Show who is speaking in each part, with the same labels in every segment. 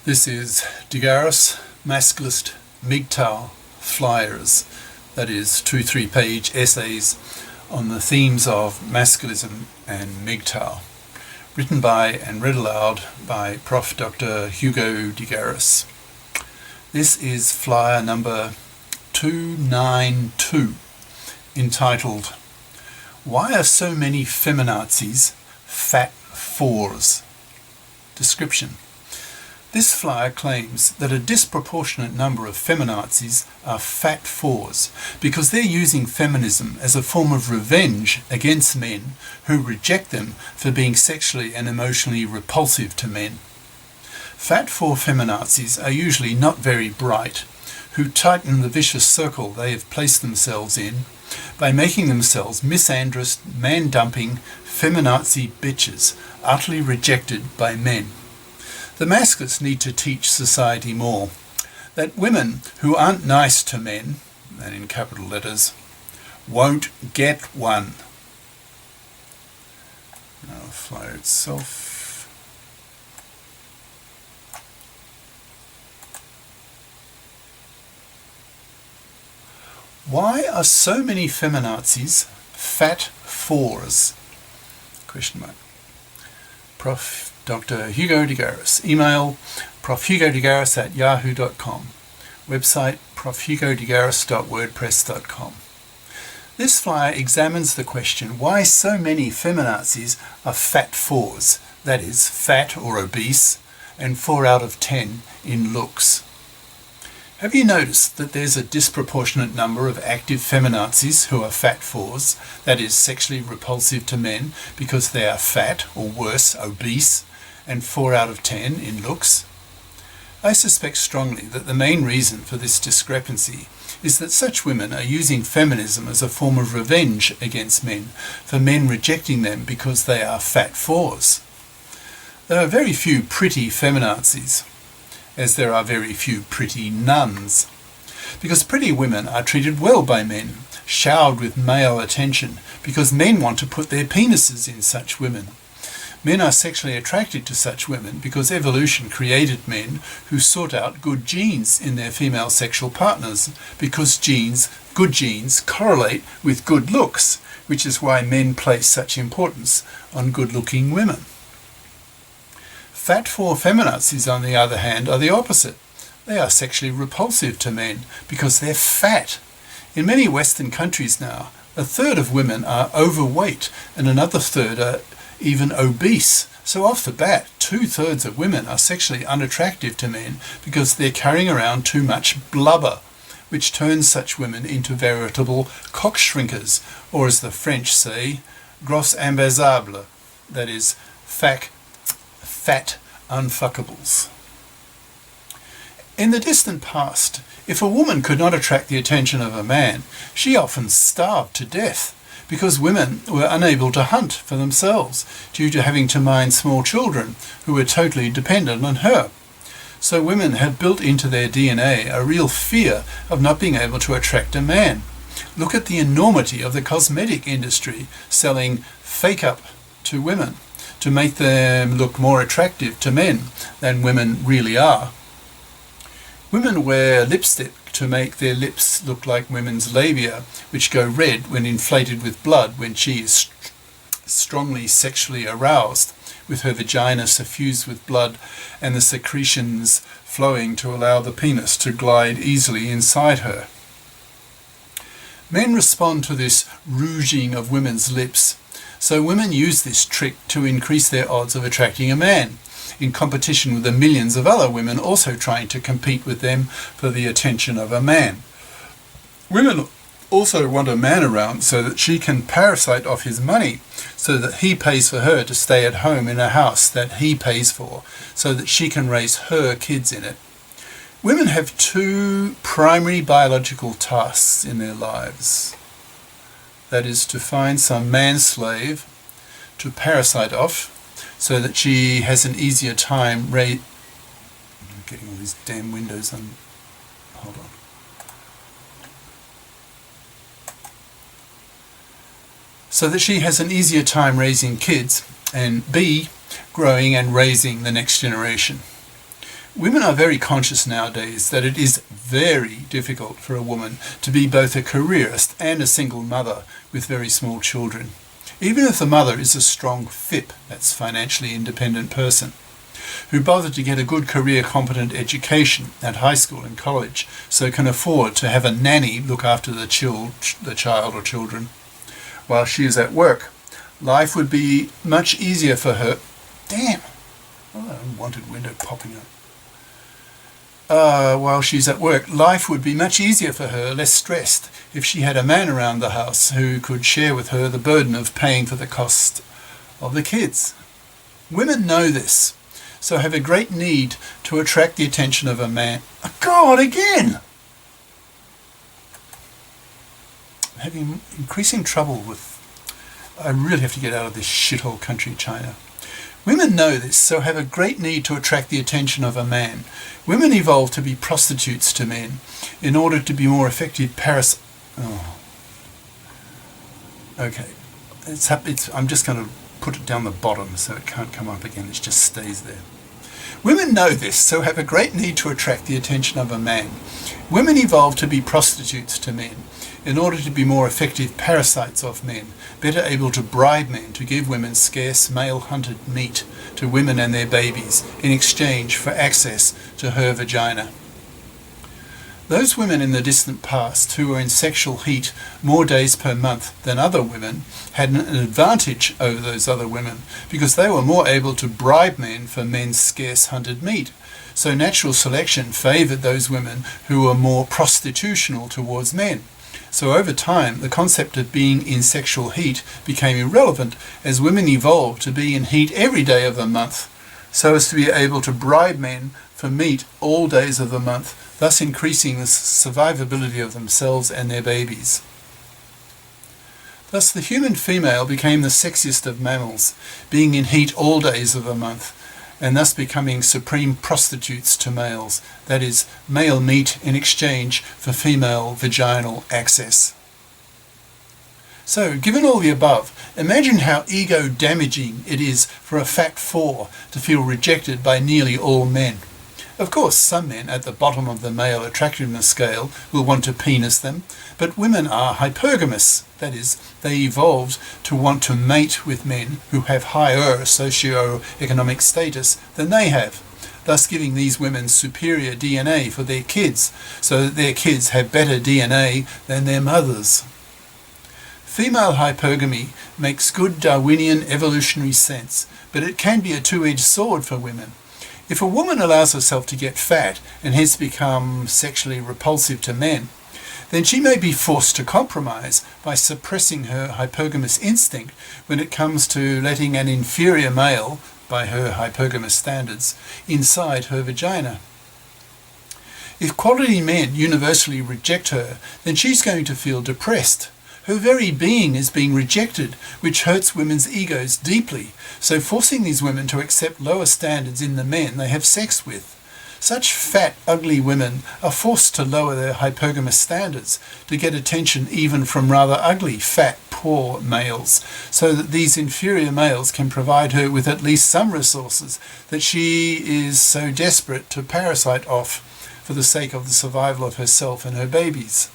Speaker 1: This is Garis, Masculist, MGTOW flyers, that is 2-3 page essays on the themes of masculism and MGTOW, written by and read aloud by Prof. Dr. Hugo de Garis. This is flyer number 292, entitled, "Why are so many feminazis fat fours?" Description. This flyer claims that a disproportionate number of feminazis are fat fours because they're using feminism as a form of revenge against men who reject them for being sexually and emotionally repulsive to men. Fat four feminazis are usually not very bright, who tighten the vicious circle they have placed themselves in by making themselves misandrist, man-dumping, feminazi bitches, utterly rejected by men. The masculists need to teach society more that women who aren't nice to men, and in capital letters, won't get one. Now the flyer itself. Why are so many feminazis fat fours? Question mark. Prof. Dr. Hugo de Garis. Email profhugodegaris@yahoo.com. Website profhugodegaris.wordpress.com. This flyer examines the question why so many feminazis are fat fours, that is, fat or obese, and 4 out of 10 in looks. Have you noticed that there's a disproportionate number of active feminazis who are fat fours, that is, sexually repulsive to men because they are fat, or worse, obese, and 4 out of 10 in looks? I suspect strongly that the main reason for this discrepancy is that such women are using feminism as a form of revenge against men for men rejecting them because they are fat fours. There are very few pretty feminazis, as there are very few pretty nuns, because pretty women are treated well by men, showered with male attention, because men want to put their penises in such women. Men are sexually attracted to such women because evolution created men who sought out good genes in their female sexual partners, because good genes, correlate with good looks, which is why men place such importance on good-looking women. Fat four feminazis, on the other hand, are the opposite. They are sexually repulsive to men because they're fat. In many Western countries now, a third of women are overweight and another third are even obese. So off the bat, 2/3 of women are sexually unattractive to men because they're carrying around too much blubber, which turns such women into veritable cock shrinkers, or as the French say, gros imbasables, that is, fat unfuckables. In the distant past, if a woman could not attract the attention of a man, she often starved to death because women were unable to hunt for themselves due to having to mind small children who were totally dependent on her. So women have built into their DNA a real fear of not being able to attract a man. Look at the enormity of the cosmetic industry selling fake-up to women to make them look more attractive to men than women really are. Women wear lipstick to make their lips look like women's labia, which go red when inflated with blood when she is strongly sexually aroused, with her vagina suffused with blood and the secretions flowing to allow the penis to glide easily inside her. Men respond to this rouging of women's lips, so women use this trick to increase their odds of attracting a man, in competition with the millions of other women also trying to compete with them for the attention of a man. Women also want a man around so that she can parasite off his money, so that he pays for her to stay at home in a house that he pays for, so that she can raise her kids in it. Women have 2 primary biological tasks in their lives. That is, to find some man-slave to parasite off so that she has an easier time I'm getting all these damn windows on. Hold on. So that she has an easier time raising kids, and B, growing and raising the next generation. Women are very conscious nowadays that it is very difficult for a woman to be both a careerist and a single mother with very small children, even if the mother is a strong FIP, that's financially independent person, who bothered to get a good career competent education at high school and college, so can afford to have a nanny look after the child or children while she is at work. Life would be much easier for her. Damn! Oh, unwanted window popping up. While she's at work, life would be much easier for her, less stressed, if she had a man around the house who could share with her the burden of paying for the cost of the kids. Women know this, so have a great need to attract the attention of a man. Oh, God, again! I'm having increasing trouble with... I really have to get out of this shithole country, China. Women know this, so have a great need to attract the attention of a man. Women evolved to be prostitutes to men in order to be more effective Okay. I'm just going to put it down the bottom so it can't come up again. It just stays there. Women know this, so have a great need to attract the attention of a man. Women evolved to be prostitutes to men in order to be more effective parasites of men, better able to bribe men to give women scarce male-hunted meat to women and their babies in exchange for access to her vagina. Those women in the distant past who were in sexual heat more days per month than other women had an advantage over those other women because they were more able to bribe men for men's scarce hunted meat. So natural selection favoured those women who were more prostitutional towards men. So over time, the concept of being in sexual heat became irrelevant as women evolved to be in heat every day of the month, so as to be able to bribe men for meat all days of the month, thus increasing the survivability of themselves and their babies. Thus the human female became the sexiest of mammals, being in heat all days of the month, and thus becoming supreme prostitutes to males, that is, male meat in exchange for female vaginal access. So, given all the above, imagine how ego-damaging it is for a fat 4 to feel rejected by nearly all men. Of course, some men at the bottom of the male attractiveness scale will want to penis them, but women are hypergamous, that is, they evolved to want to mate with men who have higher socio-economic status than they have, thus giving these women superior DNA for their kids, so that their kids have better DNA than their mothers. Female hypergamy makes good Darwinian evolutionary sense, but it can be a two-edged sword for women. If a woman allows herself to get fat and hence become sexually repulsive to men, then she may be forced to compromise by suppressing her hypergamous instinct when it comes to letting an inferior male, by her hypergamous standards, inside her vagina. If quality men universally reject her, then she's going to feel depressed. Her very being is being rejected, which hurts women's egos deeply, so forcing these women to accept lower standards in the men they have sex with. Such fat, ugly women are forced to lower their hypergamous standards to get attention even from rather ugly, fat, poor males, so that these inferior males can provide her with at least some resources that she is so desperate to parasite off for the sake of the survival of herself and her babies.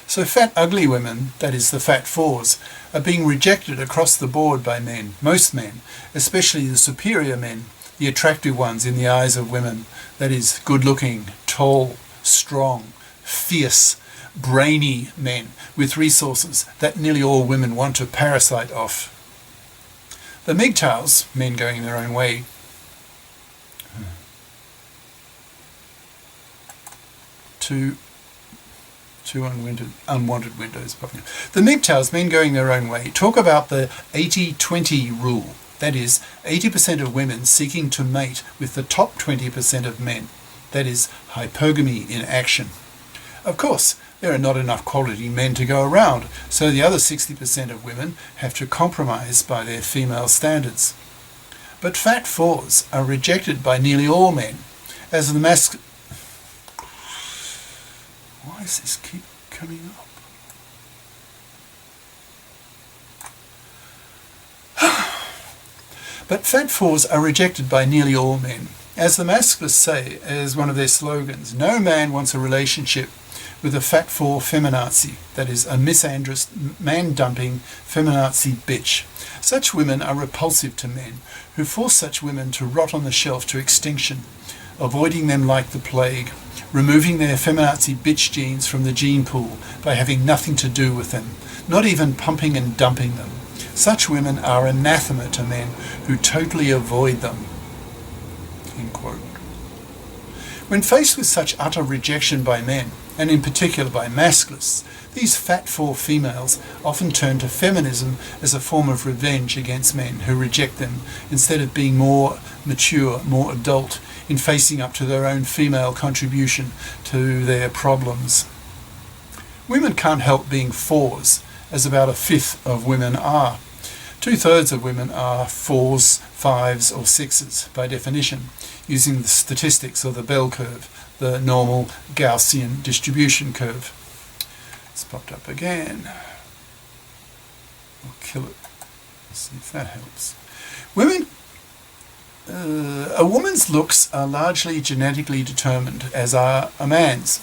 Speaker 1: So fat, ugly women, that is the fat 4s, are being rejected across the board by men, most men, especially the superior men, the attractive ones in the eyes of women, that is, good-looking, tall, strong, fierce, brainy men with resources that nearly all women want to parasite off. The MGTOWs, men going their own way, two unwanted windows popping up. The MGTOWs, men going their own way, talk about the 80-20 rule. That is, 80% of women seeking to mate with the top 20% of men. That is, hypergamy in action. Of course, there are not enough quality men to go around, so the other 60% of women have to compromise by their female standards. But fat 4s are rejected by nearly all men, as the Why does this keep coming up? But fat 4s are rejected by nearly all men, As the Masculists say, as one of their slogans, no man wants a relationship with a fat-4 feminazi, that is, a misandrist, man-dumping feminazi bitch. Such women are repulsive to men, who force such women to rot on the shelf to extinction, avoiding them like the plague, removing their feminazi bitch genes from the gene pool by having nothing to do with them, not even pumping and dumping them. Such women are anathema to men who totally avoid them. End quote. When faced with such utter rejection by men, and in particular by masculists, these fat-4 females often turn to feminism as a form of revenge against men who reject them, instead of being more mature, more adult, in facing up to their own female contribution to their problems. Women can't help being 4s, as about 1/5 of women are. 2/3 of women are 4s, 5s or 6s by definition, using the statistics of the bell curve, the normal Gaussian distribution curve. It's popped up again. I'll kill it. Let's see if that helps. A woman's looks are largely genetically determined, as are a man's.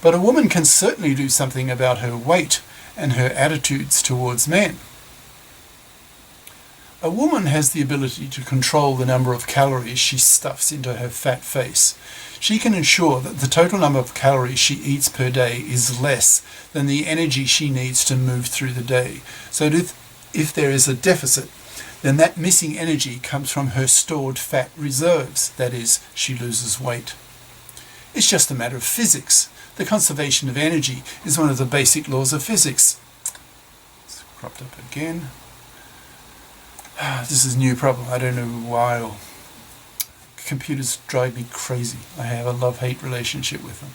Speaker 1: But a woman can certainly do something about her weight and her attitudes towards men. A woman has the ability to control the number of calories she stuffs into her fat face. She can ensure that the total number of calories she eats per day is less than the energy she needs to move through the day. So that if there is a deficit, then that missing energy comes from her stored fat reserves. That is, she loses weight. It's just a matter of physics. The conservation of energy is one of the basic laws of physics. It's cropped up again. This is a new problem. I don't know why. Computers drive me crazy. I have a love-hate relationship with them.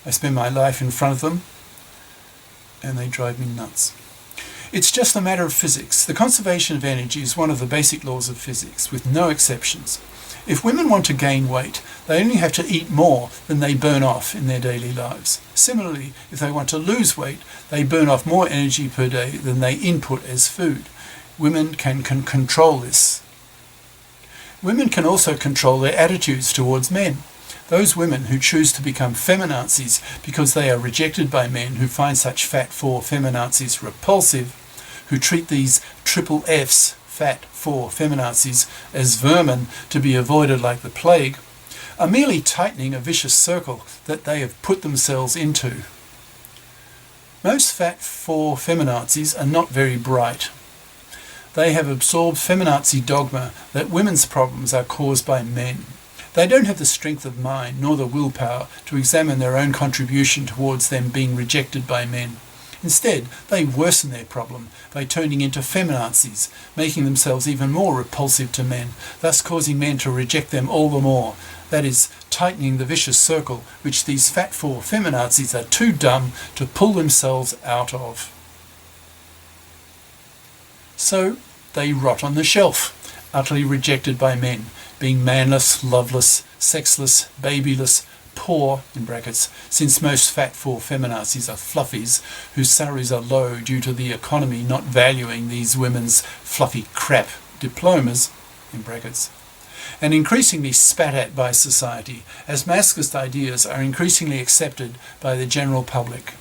Speaker 1: I spend my life in front of them and they drive me nuts. It's just a matter of physics. The conservation of energy is one of the basic laws of physics, with no exceptions. If women want to gain weight, they only have to eat more than they burn off in their daily lives. Similarly, if they want to lose weight, they burn off more energy per day than they input as food. Women can control this. Women can also control their attitudes towards men. Those women who choose to become feminazis because they are rejected by men who find such fat-4 feminazis repulsive, who treat these triple Fs, fat-4 feminazis, as vermin to be avoided like the plague, are merely tightening a vicious circle that they have put themselves into. Most fat-4 feminazis are not very bright. They have absorbed feminazi dogma that women's problems are caused by men. They don't have the strength of mind nor the willpower to examine their own contribution towards them being rejected by men. Instead, they worsen their problem by turning into feminazis, making themselves even more repulsive to men, thus causing men to reject them all the more. That is, tightening the vicious circle which these fat-4 feminazis are too dumb to pull themselves out of. So they rot on the shelf, utterly rejected by men, being manless, loveless, sexless, babyless, poor, in brackets, since most fat-4 feminazis are fluffies whose salaries are low due to the economy not valuing these women's fluffy crap diplomas, in brackets, and increasingly spat at by society as masculist ideas are increasingly accepted by the general public.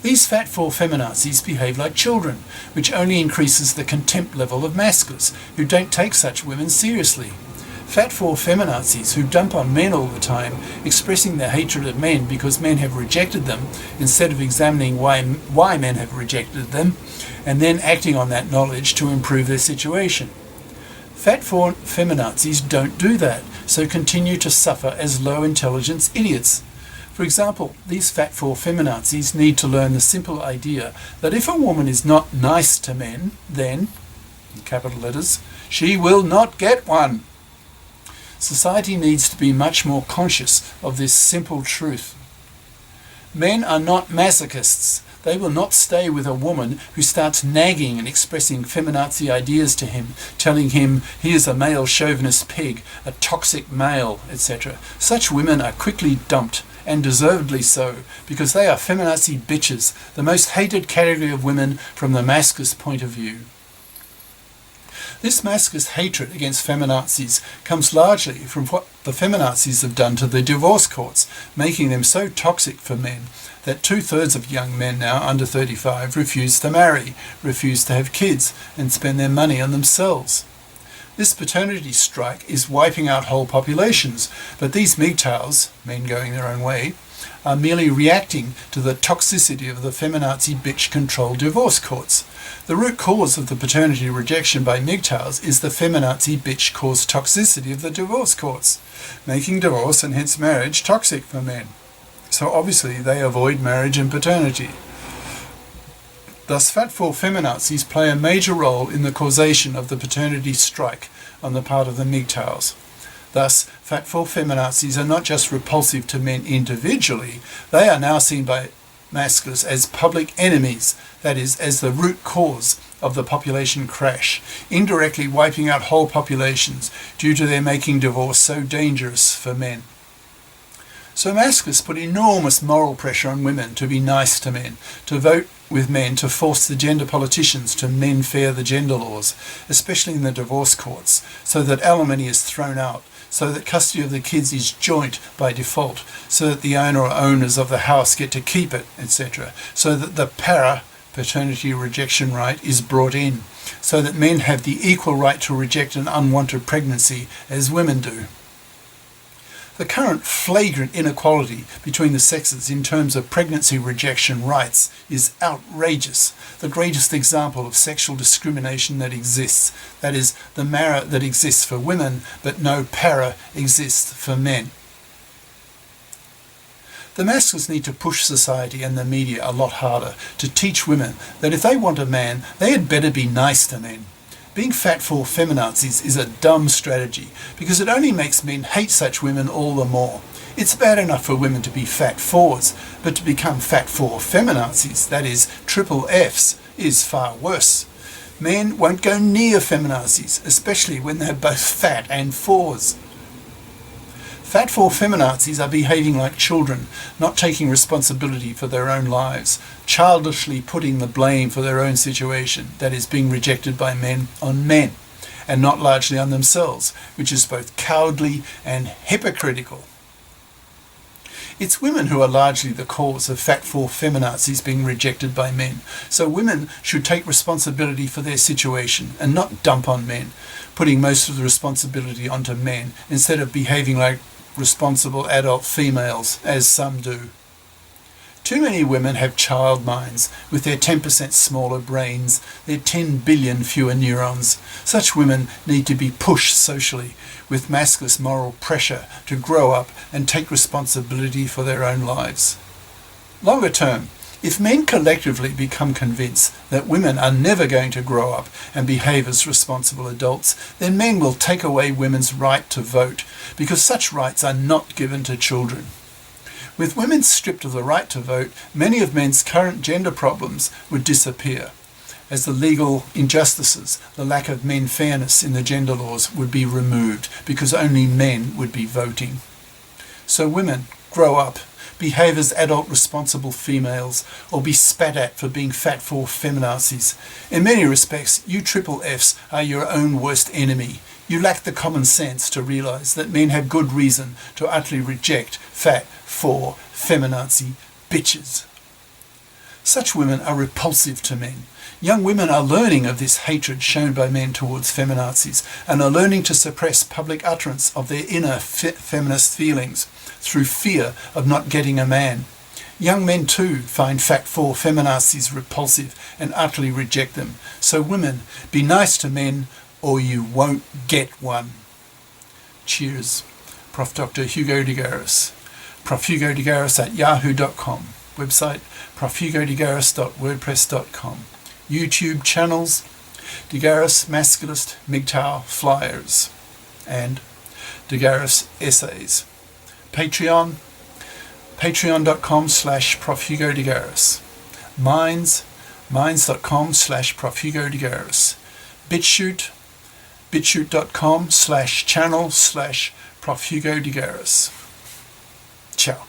Speaker 1: These fat-4 feminazis behave like children, which only increases the contempt level of masculists, who don't take such women seriously. Fat-4 feminazis who dump on men all the time, expressing their hatred of men because men have rejected them, instead of examining why men have rejected them, and then acting on that knowledge to improve their situation. Fat-4 feminazis don't do that, so continue to suffer as low-intelligence idiots. For example, these fat-4 feminazis need to learn the simple idea that if a woman is not nice to men, then, in capital letters, she will not get one. Society needs to be much more conscious of this simple truth. Men are not masochists. They will not stay with a woman who starts nagging and expressing feminazi ideas to him, telling him he is a male chauvinist pig, a toxic male, etc. Such women are quickly dumped, and deservedly so, because they are feminazi bitches, the most hated category of women from the masculist point of view. This masculinist hatred against feminazis comes largely from what the feminazis have done to the divorce courts, making them so toxic for men that 2/3 of young men now under 35 refuse to marry, refuse to have kids, and spend their money on themselves. This paternity strike is wiping out whole populations, but these MGTOWs, men going their own way, are merely reacting to the toxicity of the feminazi bitch-controlled divorce courts. The root cause of the paternity rejection by MGTOWs is the feminazi bitch-caused toxicity of the divorce courts, making divorce and hence marriage toxic for men. So obviously they avoid marriage and paternity. Thus, fatful feminazis play a major role in the causation of the paternity strike on the part of the MGTOWs. Thus, fatful feminazis are not just repulsive to men individually, they are now seen by masculists as public enemies, that is, as the root cause of the population crash, indirectly wiping out whole populations due to their making divorce so dangerous for men. So masculists put enormous moral pressure on women to be nice to men, to vote with men, to force the gender politicians to men-fair the gender laws, especially in the divorce courts, so that alimony is thrown out, so that custody of the kids is joint by default, so that the owner or owners of the house get to keep it, etc., so that the paternity rejection right is brought in, so that men have the equal right to reject an unwanted pregnancy as women do. The current flagrant inequality between the sexes in terms of pregnancy rejection rights is outrageous. The greatest example of sexual discrimination that exists, that is, the mara that exists for women, but no para exists for men. The masculists need to push society and the media a lot harder to teach women that if they want a man, they had better be nice to men. Being fatful feminazis is a dumb strategy because it only makes men hate such women all the more. It's bad enough for women to be fat fours, but to become fatful feminazis, that is, triple Fs, is far worse. Men won't go near feminazis, especially when they're both fat and fours. Fatful feminazis are behaving like children, not taking responsibility for their own lives, childishly putting the blame for their own situation, that is, being rejected by men, on men, and not largely on themselves, which is both cowardly and hypocritical. It's women who are largely the cause of fatful feminazis being rejected by men, so women should take responsibility for their situation and not dump on men, putting most of the responsibility onto men instead of behaving like responsible adult females, as some do. Too many women have child minds, with their 10% smaller brains, their 10 billion fewer neurons. Such women need to be pushed socially, with masculist moral pressure to grow up and take responsibility for their own lives. Longer term, if men collectively become convinced that women are never going to grow up and behave as responsible adults, then men will take away women's right to vote, because such rights are not given to children. With women stripped of the right to vote, many of men's current gender problems would disappear, as the legal injustices, the lack of men fairness in the gender laws would be removed, because only men would be voting. So women, grow up. Behave as adult responsible females, or be spat at for being fatful feminazis. In many respects, you triple Fs are your own worst enemy. You lack the common sense to realise that men have good reason to utterly reject fatful feminazi bitches. Such women are repulsive to men. Young women are learning of this hatred shown by men towards feminazis and are learning to suppress public utterance of their inner feminist feelings through fear of not getting a man. Young men too find fatful feminazis repulsive and utterly reject them. So women, be nice to men or you won't get one. Cheers. Prof. Dr. Hugo de Garis. Prof. Hugo de Garis at yahoo.com. Website profhugodegaris.wordpress.com. YouTube channels De Garis Masculist MGTOW Flyers and De Garis Essays. Patreon, patreon.com/profhugodegaris. minds.com/profhugodegaris. BitChute, bitchute.com/channel/profhugodegaris. Ciao.